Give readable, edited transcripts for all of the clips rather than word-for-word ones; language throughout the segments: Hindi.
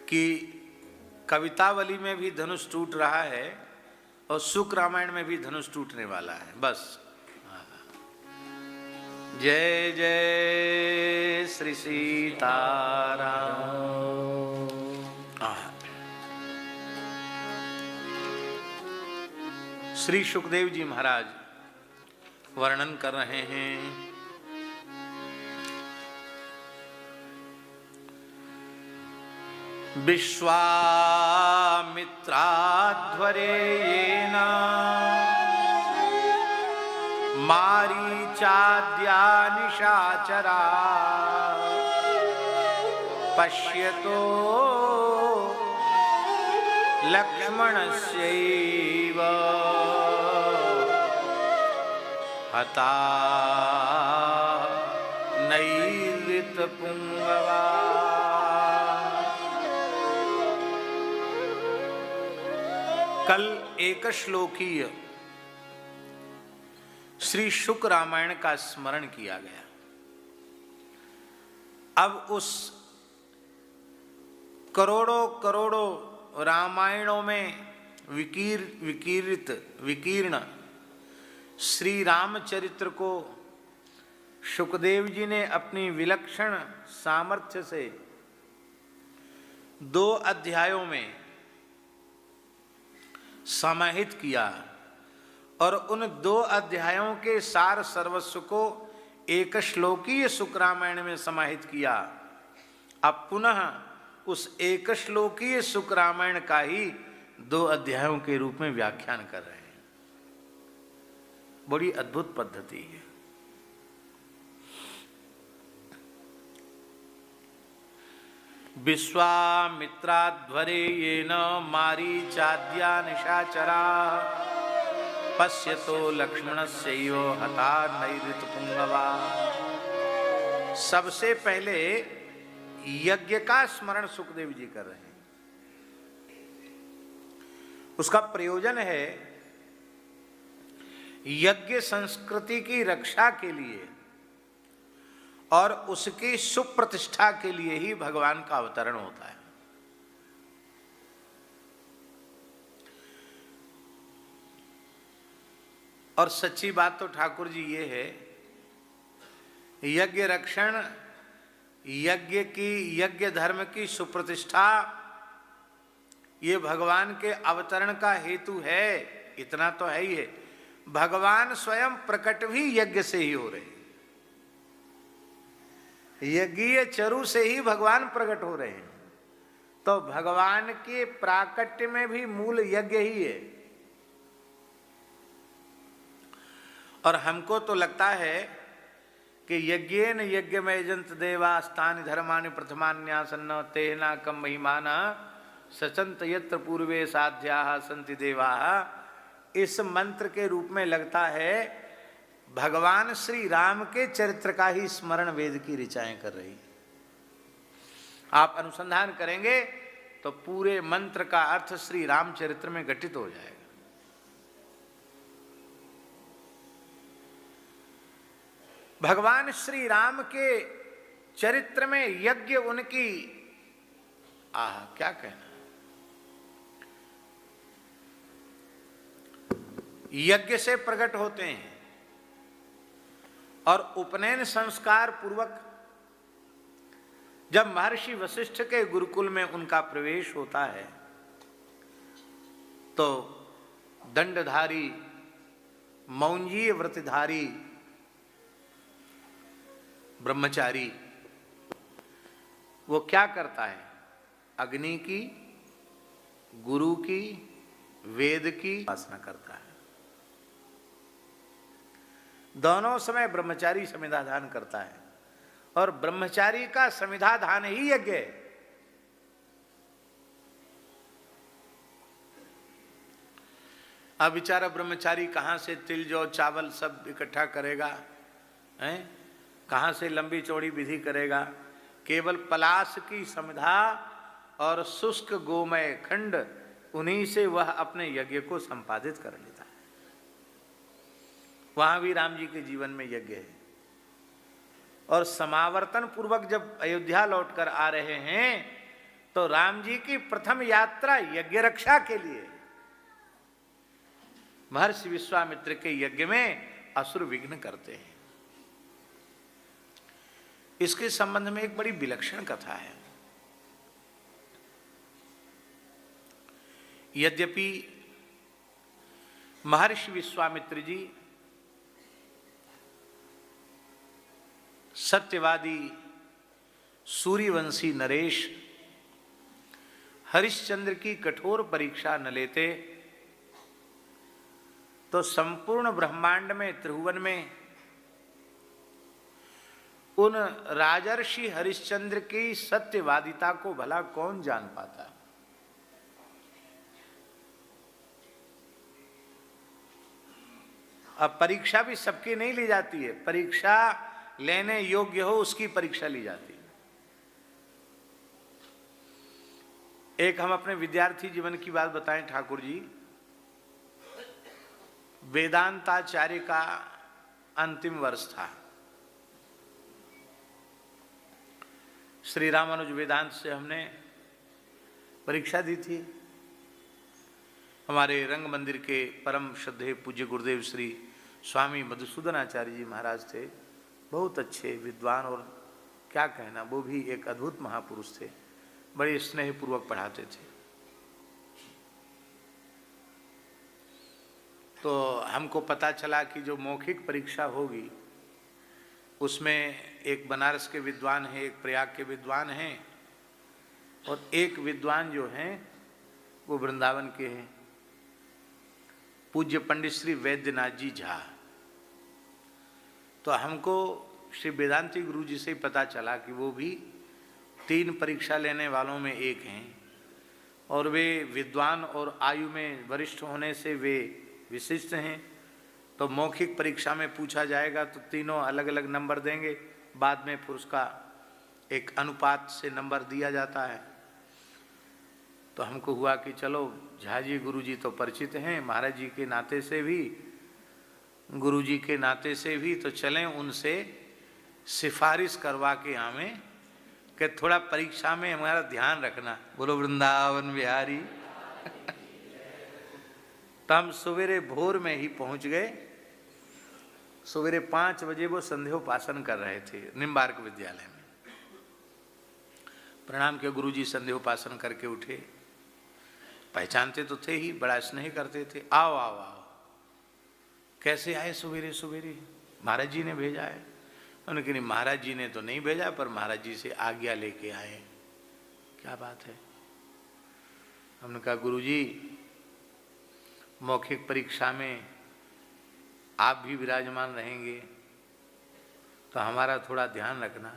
कि कवितावली में भी धनुष टूट रहा है और शुक रामायण में भी धनुष टूटने वाला है। बस जय जय श्री सीताराम। श्री सुखदेव जी महाराज वर्णन कर रहे हैं, विश्वामित्राध्वरेयेन मारीचाद्या निशाचरा पश्यतो लक्ष्मणस्यैव हता नैऋतपुङ्गवा। कल एकश्लोकीय श्री शुक रामायण का स्मरण किया गया। अब उस करोड़ों करोड़ों रामायणों में विकीर्ण श्री रामचरित्र को शुकदेव जी ने अपनी विलक्षण सामर्थ्य से 2 अध्यायों में समाहित किया और उन 2 अध्यायों के सार सर्वस्व को एक श्लोकीय शुक रामायण में समाहित किया। अब पुनः उस एक श्लोकीय शुक रामायण का ही 2 अध्यायों के रूप में व्याख्यान कर रहे हैं। बड़ी अद्भुत पद्धति है। विश्वामित्राध्वरेयेन मारीचाद्या निशाचरा पश्यतो लक्ष्मणस्यैव हता नैऋतपुङ्गवा। सबसे पहले यज्ञ का स्मरण सुखदेव जी कर रहे हैं। उसका प्रयोजन है यज्ञ संस्कृति की रक्षा के लिए और उसकी सुप्रतिष्ठा के लिए ही भगवान का अवतरण होता है। और सच्ची बात तो ठाकुर जी ये है, यज्ञ रक्षण, यज्ञ धर्म की सुप्रतिष्ठा ये भगवान के अवतरण का हेतु है। इतना तो है ही है, भगवान स्वयं प्रकट भी यज्ञ से ही हो रहे हैं। यज्ञीय चरु से ही भगवान प्रकट हो रहे हैं। तो भगवान के प्राकट्य में भी मूल यज्ञ ही है। और हमको तो लगता है कि यज्ञेन यज्ञमयजन्त देवास्तानि धर्माणि प्रथमान्यासन्न तेना कम महिमाना सचंत यत्र पूर्वे साध्याः सन्ति देवाः। इस मंत्र के रूप में लगता है भगवान श्री राम के चरित्र का ही स्मरण वेद की ऋचाएं कर रही। आप अनुसंधान करेंगे तो पूरे मंत्र का अर्थ श्री राम चरित्र में घटित हो जाएगा। भगवान श्री राम के चरित्र में यज्ञ उनकी क्या कहना, यज्ञ से प्रकट होते हैं। और उपनयन संस्कार पूर्वक जब महर्षि वशिष्ठ के गुरुकुल में उनका प्रवेश होता है तो दंडधारी मौंजीय व्रतधारी ब्रह्मचारी वो क्या करता है, अग्नि की, गुरु की, वेद की उपासना करता है। दोनों समय ब्रह्मचारी समिधाधान करता है और ब्रह्मचारी का समिधाधान ही यज्ञ है। अब बेचारा ब्रह्मचारी कहां से तिल जौ चावल सब इकट्ठा करेगा, हैं? कहां से लंबी चौड़ी विधि करेगा? केवल पलाश की समिधा और शुष्क गोमय खंड, उन्हीं से वह अपने यज्ञ को संपादित कर लेता है। वहां भी राम जी के जीवन में यज्ञ है। और समावर्तन पूर्वक जब अयोध्या लौटकर आ रहे हैं तो राम जी की प्रथम यात्रा यज्ञ रक्षा के लिए। महर्षि विश्वामित्र के यज्ञ में असुर विघ्न करते हैं। इसके संबंध में एक बड़ी विलक्षण कथा है। यद्यपि महर्षि विश्वामित्र जी सत्यवादी सूर्यवंशी नरेश हरिश्चंद्र की कठोर परीक्षा न लेते तो संपूर्ण ब्रह्मांड में, त्रिभुवन में उन राजर्षि हरिश्चंद्र की सत्यवादिता को भला कौन जान पाता। अब परीक्षा भी सबकी नहीं ली जाती है, परीक्षा लेने योग्य हो उसकी परीक्षा ली जाती है। एक हम अपने विद्यार्थी जीवन की बात बताएं ठाकुर जी। वेदांताचार्य का अंतिम वर्ष था। श्री रामानुज वेदांत से हमने परीक्षा दी थी। हमारे रंग मंदिर के परम श्रद्धेय पूज्य गुरुदेव श्री स्वामी मधुसूदन आचार्य जी महाराज थे। बहुत अच्छे विद्वान और क्या कहना, वो भी एक अद्भुत महापुरुष थे। बड़े स्नेहपूर्वक पढ़ाते थे। तो हमको पता चला कि जो मौखिक परीक्षा होगी उसमें एक बनारस के विद्वान हैं, एक प्रयाग के विद्वान हैं और एक विद्वान जो हैं वो वृंदावन के हैं, पूज्य पंडित श्री वैद्यनाथ जी झा। तो हमको श्री वेदांती गुरु जी से पता चला कि वो भी 3 परीक्षा लेने वालों में एक हैं और वे विद्वान और आयु में वरिष्ठ होने से वे विशिष्ट हैं। तो मौखिक परीक्षा में पूछा जाएगा तो तीनों अलग अलग नंबर देंगे, बाद में फिर उसका एक अनुपात से नंबर दिया जाता है। तो हमको हुआ कि चलो झा जी गुरु जी तो परिचित हैं, महाराज जी के नाते से भी, गुरु जी के नाते से भी, तो चलें उनसे सिफारिश करवा के आवें कि थोड़ा परीक्षा में हमारा ध्यान रखना। बोलो वृंदावन बिहारी। तो हम सवेरे भोर में ही पहुंच गए। सवेरे 5 बजे वो संध्योपासन कर रहे थे निम्बार्क विद्यालय में। प्रणाम के गुरुजी संध्योपासन करके उठे। पहचानते तो थे ही, बड़ा स्नेह करते थे। आओ आओ आओ। कैसे आए सवेरे सवेरे? महाराज जी ने भेजा है। उन्होंने कहा महाराज जी ने तो नहीं भेजा, पर महाराज जी से आज्ञा लेके आए। क्या बात है? हमने कहा गुरुजी मौखिक परीक्षा में आप भी विराजमान रहेंगे तो हमारा थोड़ा ध्यान रखना।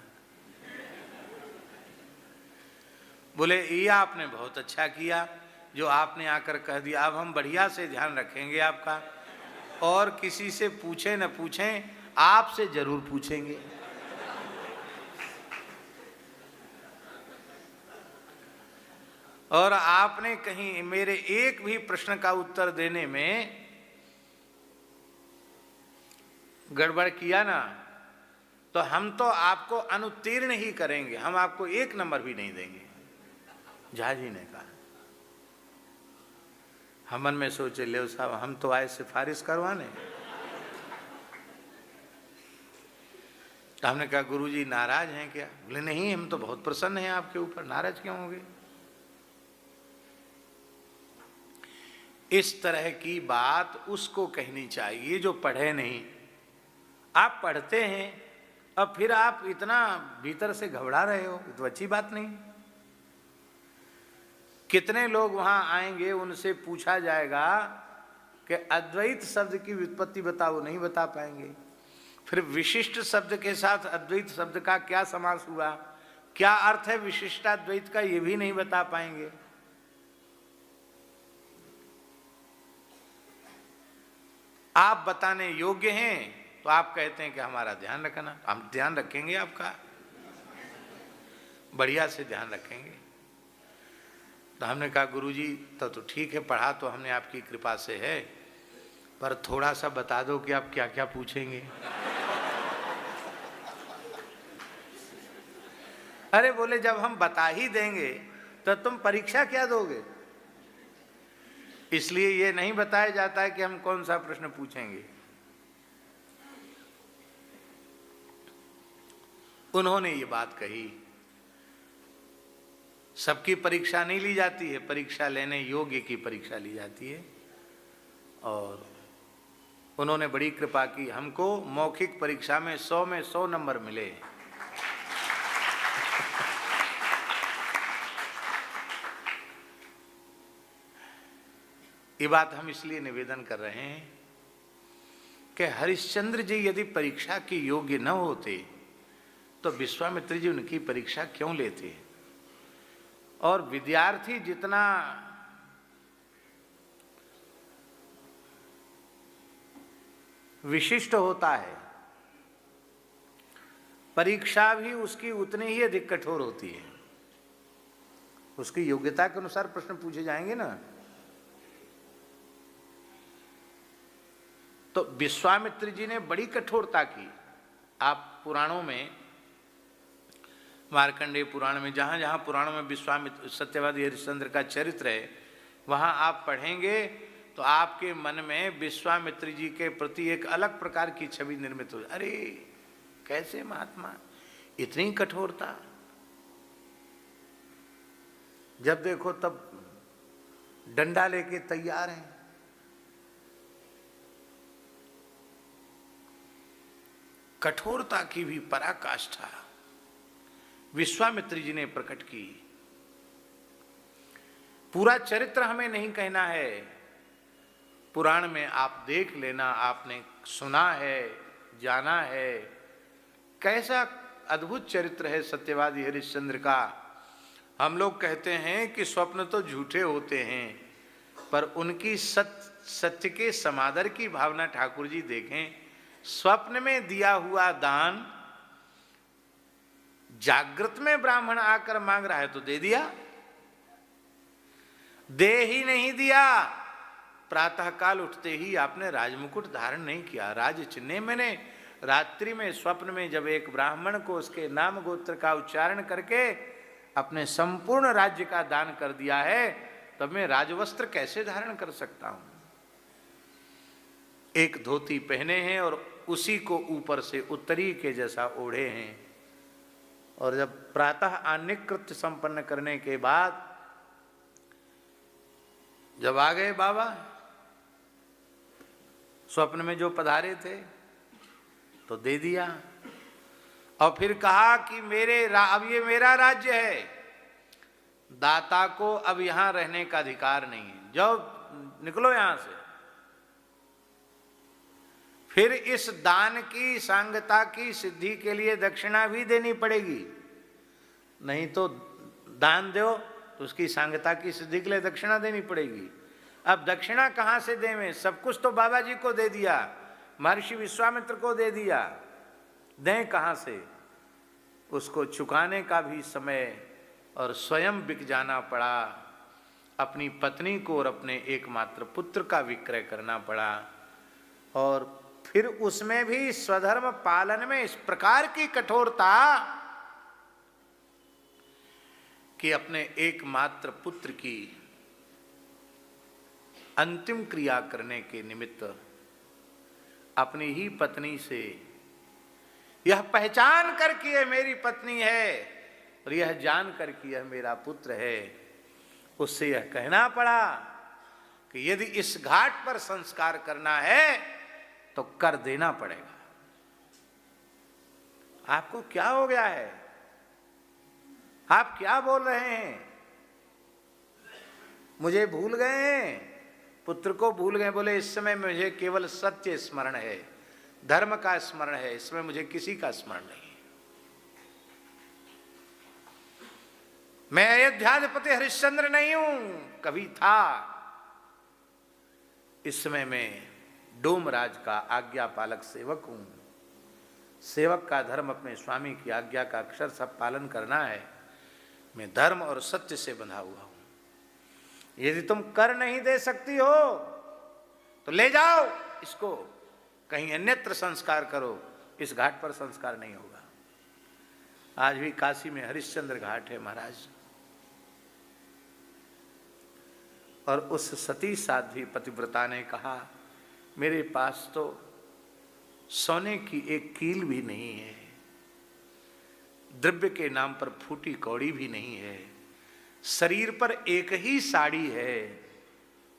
बोले ये आपने बहुत अच्छा किया जो आपने आकर कह दिया। अब हम बढ़िया से ध्यान रखेंगे आपका, और किसी से पूछे न पूछें, आपसे जरूर पूछेंगे। और आपने कहीं मेरे एक भी प्रश्न का उत्तर देने में गड़बड़ किया ना तो हम तो आपको अनुत्तीर्ण ही करेंगे, हम आपको 1 नंबर भी नहीं देंगे। झा जी ने कहा। हम मन में सोचे ले साहब हम तो आए सिफारिश करवाने। तो हमने कहा गुरुजी नाराज हैं क्या? बोले नहीं, हम तो बहुत प्रसन्न हैं आपके ऊपर, नाराज क्यों होंगे? इस तरह की बात उसको कहनी चाहिए जो पढ़े नहीं। आप पढ़ते हैं अब फिर आप इतना भीतर से घबरा रहे हो, तो अच्छी बात नहीं। कितने लोग वहां आएंगे, उनसे पूछा जाएगा कि अद्वैत शब्द की व्युत्पत्ति बताओ, नहीं बता पाएंगे। फिर विशिष्ट शब्द के साथ अद्वैत शब्द का क्या समास हुआ, क्या अर्थ है विशिष्टाद्वैत का, ये भी नहीं बता पाएंगे। आप बताने योग्य हैं तो आप कहते हैं कि हमारा ध्यान रखना। हम ध्यान रखेंगे आपका, बढ़िया से ध्यान रखेंगे। तो हमने कहा गुरुजी तो ठीक है, पढ़ा तो हमने आपकी कृपा से है, पर थोड़ा सा बता दो कि आप क्या क्या पूछेंगे। अरे बोले जब हम बता ही देंगे तो तुम परीक्षा क्या दोगे? इसलिए ये नहीं बताया जाता है कि हम कौन सा प्रश्न पूछेंगे। उन्होंने ये बात कही, सबकी परीक्षा नहीं ली जाती है, परीक्षा लेने योग्य की परीक्षा ली जाती है। और उन्होंने बड़ी कृपा की, हमको मौखिक परीक्षा में 100 में 100 नंबर मिले। ये बात हम इसलिए निवेदन कर रहे हैं कि हरिश्चंद्र जी यदि परीक्षा के योग्य न होते तो विश्वामित्र जी उनकी परीक्षा क्यों लेते? और विद्यार्थी जितना विशिष्ट होता है, परीक्षा भी उसकी उतनी ही अधिक कठोर होती है। उसकी योग्यता के अनुसार प्रश्न पूछे जाएंगे ना। तो विश्वामित्र जी ने बड़ी कठोरता की। आप पुराणों में, मार्कंडेय पुराण में, जहाँ जहाँ पुराणों में विश्वामित्र सत्यवादी हरिश्चंद्र का चरित्र है, वहाँ आप पढ़ेंगे तो आपके मन में विश्वामित्र जी के प्रति एक अलग प्रकार की छवि निर्मित हो। अरे कैसे महात्मा, इतनी कठोरता, जब देखो तब डंडा लेके तैयार हैं। कठोरता की भी पराकाष्ठा विश्वामित्र जी ने प्रकट की। पूरा चरित्र हमें नहीं कहना है, पुराण में आप देख लेना, आपने सुना है, जाना है, कैसा अद्भुत चरित्र है सत्यवादी हरिश्चंद्र का। हम लोग कहते हैं कि स्वप्न तो झूठे होते हैं, पर उनकी सत्य के समादर की भावना ठाकुर जी देखें। स्वप्न में दिया हुआ दान जागृत में ब्राह्मण आकर मांग रहा है तो दे दिया, दे ही नहीं दिया। प्रातःकाल उठते ही आपने राजमुकुट धारण नहीं किया, राज चिन्ह मैंने रात्रि में स्वप्न में जब एक ब्राह्मण को उसके नाम गोत्र का उच्चारण करके अपने संपूर्ण राज्य का दान कर दिया है, तब मैं राजवस्त्र कैसे धारण कर सकता हूं? एक धोती पहने हैं और उसी को ऊपर से उत्तरी के जैसा ओढ़े हैं। और जब प्रातः आन्निकृत्य संपन्न करने के बाद जब आ गए बाबा, स्वप्न में जो पधारे थे तो दे दिया। और फिर कहा कि अब ये मेरा राज्य है, दाता को अब यहां रहने का अधिकार नहीं है, जाओ निकलो यहां से। फिर इस दान की सांगता की सिद्धि के लिए दक्षिणा भी देनी पड़ेगी, नहीं तो दान दो तो उसकी सांगता की सिद्धि के लिए दक्षिणा देनी पड़ेगी। अब दक्षिणा कहाँ से देवें? सब कुछ तो बाबा जी को दे दिया, महर्षि विश्वामित्र को दे दिया, दें कहाँ से? उसको चुकाने का भी समय और स्वयं बिक जाना पड़ा, अपनी पत्नी को और अपने एकमात्र पुत्र का विक्रय करना पड़ा। और फिर उसमें भी स्वधर्म पालन में इस प्रकार की कठोरता कि अपने एकमात्र पुत्र की अंतिम क्रिया करने के निमित्त अपनी ही पत्नी से यह पहचान कर कि यह मेरी पत्नी है और यह जान कर कि यह मेरा पुत्र है, उससे यह कहना पड़ा कि यदि इस घाट पर संस्कार करना है तो कर देना पड़ेगा। आपको क्या हो गया है? आप क्या बोल रहे हैं? मुझे भूल गए हैं, पुत्र को भूल गए? बोले इस समय मुझे केवल सत्य स्मरण है, धर्म का स्मरण है, इसमें मुझे किसी का स्मरण नहीं। मैं अयोध्याधिपति हरिश्चंद्र नहीं हूं, कभी था। इस समय मैं डोमराज का आज्ञा पालक सेवक हूं। सेवक का धर्म अपने स्वामी की आज्ञा का अक्षर सब पालन करना है। मैं धर्म और सत्य से बंधा हुआ हूं। यदि तुम कर नहीं दे सकती हो तो ले जाओ इसको, कहीं अन्यत्र संस्कार करो, इस घाट पर संस्कार नहीं होगा। आज भी काशी में हरिश्चंद्र घाट है महाराज। और उस सती साध्वी पतिव्रता ने कहा, मेरे पास तो सोने की एक कील भी नहीं है, द्रव्य के नाम पर फूटी कौड़ी भी नहीं है, शरीर पर एक ही साड़ी है,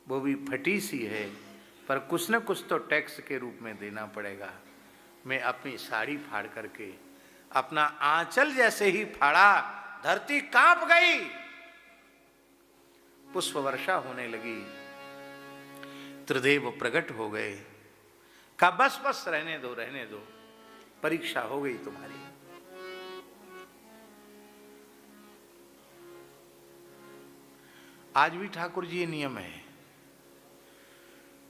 वो भी फटी सी है, पर कुछ न कुछ तो टैक्स के रूप में देना पड़ेगा। मैं अपनी साड़ी फाड़ करके, अपना आंचल जैसे ही फाड़ा, धरती कांप गई, पुष्प वर्षा होने लगी, त्रिदेव प्रकट हो गए। कहा बस बस रहने दो, रहने दो, परीक्षा हो गई तुम्हारी। आज भी ठाकुर जी ये नियम है।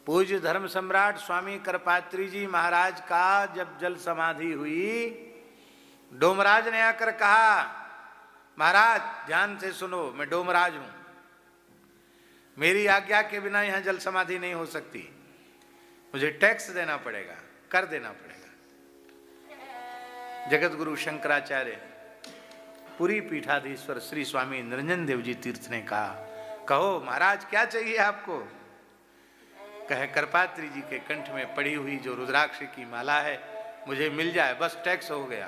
पूज्य धर्म सम्राट स्वामी करपात्री जी महाराज का जब जल समाधि हुई, डोमराज ने आकर कहा, महाराज ध्यान से सुनो, मैं डोमराज हूं, मेरी आज्ञा के बिना यहां जल समाधि नहीं हो सकती, मुझे टैक्स देना पड़ेगा, कर देना पड़ेगा। जगत गुरु शंकराचार्य पुरी पीठाधीश्वर श्री स्वामी निरंजन देव जी तीर्थ ने कहा, कहो महाराज क्या चाहिए आपको? कहे करपात्री जी के कंठ में पड़ी हुई जो रुद्राक्ष की माला है मुझे मिल जाए, बस टैक्स हो गया।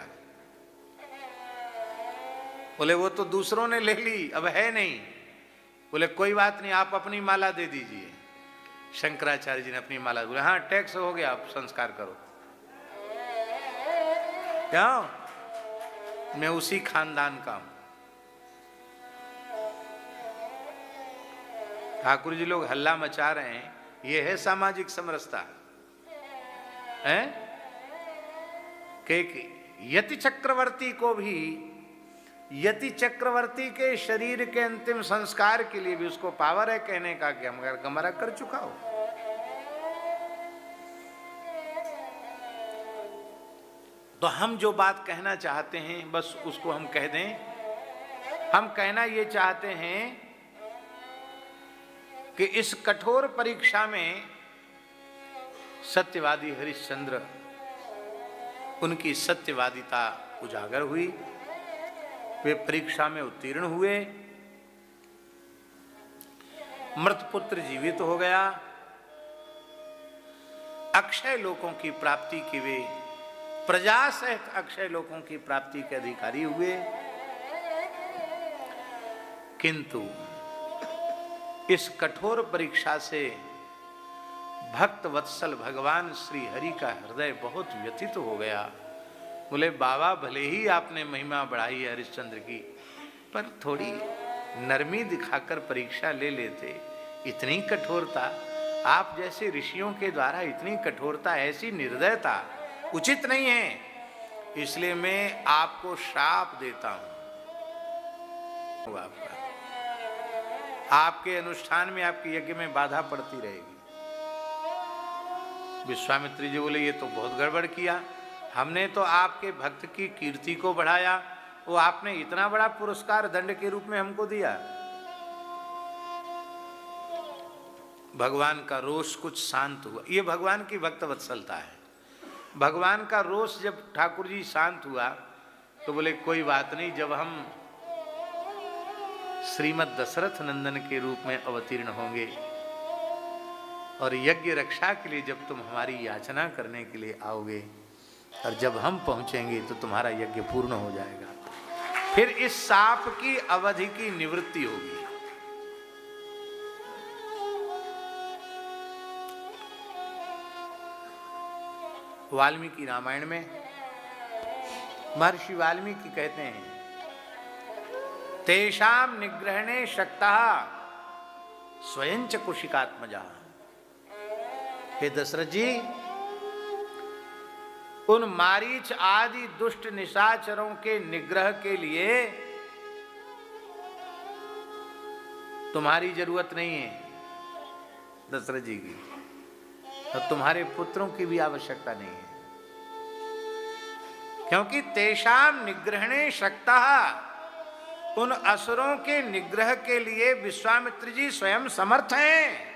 बोले वो तो दूसरों ने ले ली, अब है नहीं। बोले कोई बात नहीं, आप अपनी माला दे दीजिए। शंकराचार्य जी ने अपनी माला, बोले हाँ टैक्स हो गया, आप संस्कार करो। क्यों? मैं उसी खानदान का हूं। ठाकुर जी लोग हल्ला मचा रहे हैं, ये है सामाजिक समरसता है कि यति चक्रवर्ती को भी, यति चक्रवर्ती के शरीर के अंतिम संस्कार के लिए भी उसको पावर है कहने का कि हमारा कर चुका हो। तो हम जो बात कहना चाहते हैं बस उसको हम कह दें। हम कहना ये चाहते हैं कि इस कठोर परीक्षा में सत्यवादी हरिश्चंद्र, उनकी सत्यवादिता उजागर हुई, वे परीक्षा में उत्तीर्ण हुए, मृत पुत्र जीवित हो गया, अक्षय लोकों की प्राप्ति की वे प्रजा सहित अक्षय लोकों की प्राप्ति के अधिकारी हुए। किंतु इस कठोर परीक्षा से भक्त वत्सल भगवान श्री हरि का हृदय बहुत व्यथित हो गया। बोले बाबा भले ही आपने महिमा बढ़ाई है हरिश्चंद्र की, पर थोड़ी नरमी दिखाकर परीक्षा ले लेते। इतनी कठोरता, आप जैसे ऋषियों के द्वारा इतनी कठोरता, ऐसी निर्दयता उचित नहीं है, इसलिए मैं आपको श्राप देता हूं। आपका आपके अनुष्ठान में, आपके यज्ञ में बाधा पड़ती रहेगी। विश्वामित्र जी बोले ये तो बहुत गड़बड़ किया, हमने तो आपके भक्त की कीर्ति को बढ़ाया, वो आपने इतना बड़ा पुरस्कार दंड के रूप में हमको दिया। भगवान का रोष कुछ शांत हुआ। ये भगवान की भक्त वत्सलता है। भगवान का रोष जब ठाकुर जी शांत हुआ तो बोले कोई बात नहीं, जब हम श्रीमद् दशरथ नंदन के रूप में अवतीर्ण होंगे और यज्ञ रक्षा के लिए जब तुम हमारी याचना करने के लिए आओगे और जब हम पहुंचेंगे तो तुम्हारा यज्ञ पूर्ण हो जाएगा, फिर इस शाप की अवधि की निवृत्ति होगी। वाल्मीकि रामायण में महर्षि वाल्मीकि कहते हैं, तेषाम निग्रहणे शक्तः स्वयं च कुशिकात्मजा। हे दशरथ जी, उन मारीच आदि दुष्ट निशाचरों के निग्रह के लिए तुम्हारी जरूरत नहीं है दशरथ जी की, और तुम्हारे पुत्रों की भी आवश्यकता नहीं है, क्योंकि तेषाम निग्रहणे शक्तः, उन असुरों के निग्रह के लिए विश्वामित्र जी स्वयं समर्थ हैं।